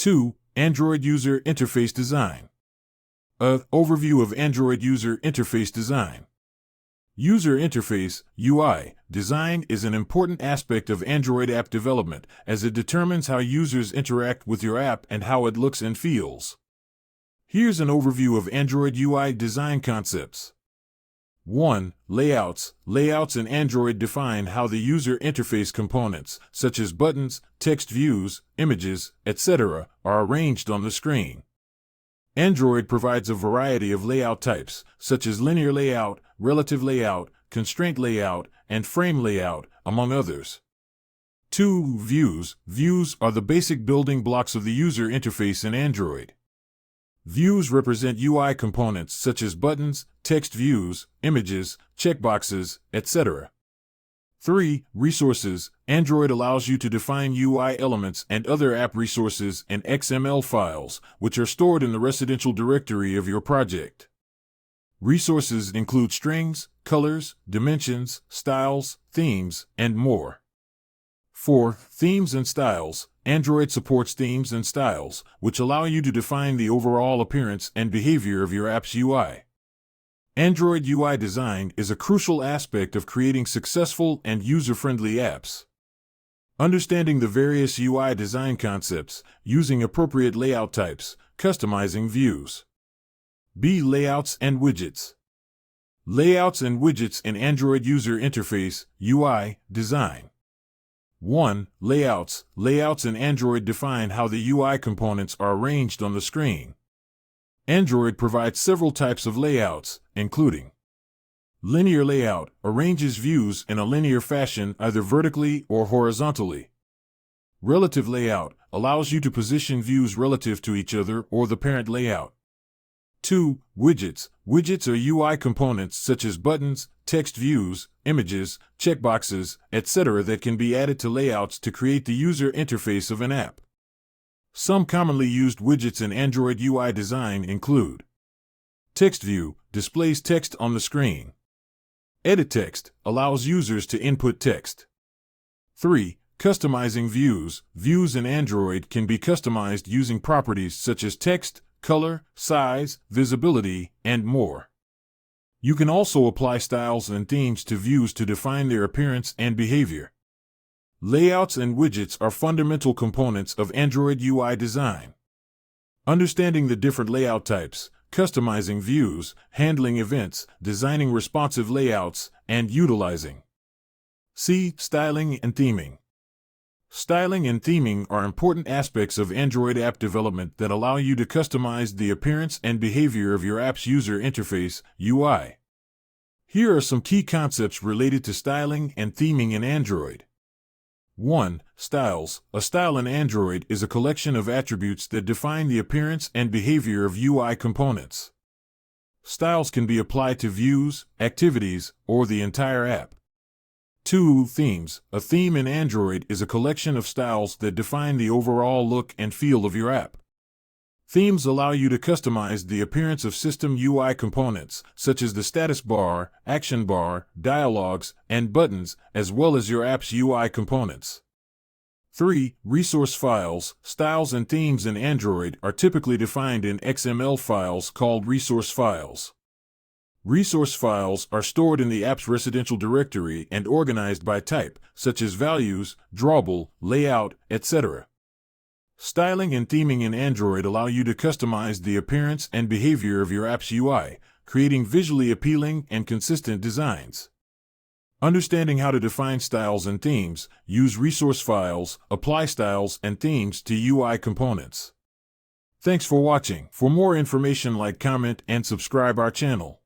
2. Android User Interface Design. Overview of Android User Interface Design. User interface (UI) design is an important aspect of Android app development, as it determines how users interact with your app and how it looks and feels. Here's an overview of Android UI design concepts. 1. Layouts. Layouts in Android define how the user interface components, such as buttons, text views, images, etc., are arranged on the screen. Android provides a variety of layout types, such as linear layout, relative layout, constraint layout, and frame layout, among others. 2. Views. Views are the basic building blocks of the user interface in Android. Views represent UI components such as buttons, text views, images, checkboxes, etc. 3. Resources. Android allows you to define UI elements and other app resources in XML files, which are stored in the residential directory of your project. Resources include strings, colors, dimensions, styles, themes, and more. 4. Themes and styles. Android supports themes and styles, which allow you to define the overall appearance and behavior of your app's UI. Android UI design is a crucial aspect of creating successful and user-friendly apps. Understanding the various UI design concepts, using appropriate layout types, customizing views. B. Layouts and widgets. Layouts and widgets in Android user interface UI design. 1. Layouts. Layouts in Android define how the UI components are arranged on the screen. Android provides several types of layouts, including linear layout, arranges views in a linear fashion either vertically or horizontally. Relative layout, allows you to position views relative to each other or the parent layout. 2. Widgets. Widgets are UI components such as buttons, text views, images, checkboxes, etc. that can be added to layouts to create the user interface of an app. Some commonly used widgets in Android UI design include Text View, displays text on the screen. Edit Text, allows users to input text. 3. Customizing views. Views in Android can be customized using properties such as text, color, size, visibility, and more. You can also apply styles and themes to views to define their appearance and behavior. Layouts and widgets are fundamental components of Android UI design. Understanding the different layout types, customizing views, handling events, designing responsive layouts, and utilizing. C. Styling and theming. Styling and theming are important aspects of Android app development that allow you to customize the appearance and behavior of your app's user interface, UI. Here are some key concepts related to styling and theming in Android. 1. Styles. A style in Android is a collection of attributes that define the appearance and behavior of UI components. Styles can be applied to views, activities, or the entire app. 2. Themes. A theme in Android is a collection of styles that define the overall look and feel of your app. Themes allow you to customize the appearance of system UI components, such as the status bar, action bar, dialogues, and buttons, as well as your app's UI components. 3. Resource files. Styles and themes in Android are typically defined in XML files called resource files. Resource files are stored in the app's residential directory and organized by type, such as values, drawable, layout, etc. Styling and theming in Android allow you to customize the appearance and behavior of your app's UI, creating visually appealing and consistent designs. Understanding how to define styles and themes, use resource files, apply styles and themes to UI components. Thanks for watching. For more information, like, comment, and subscribe our channel.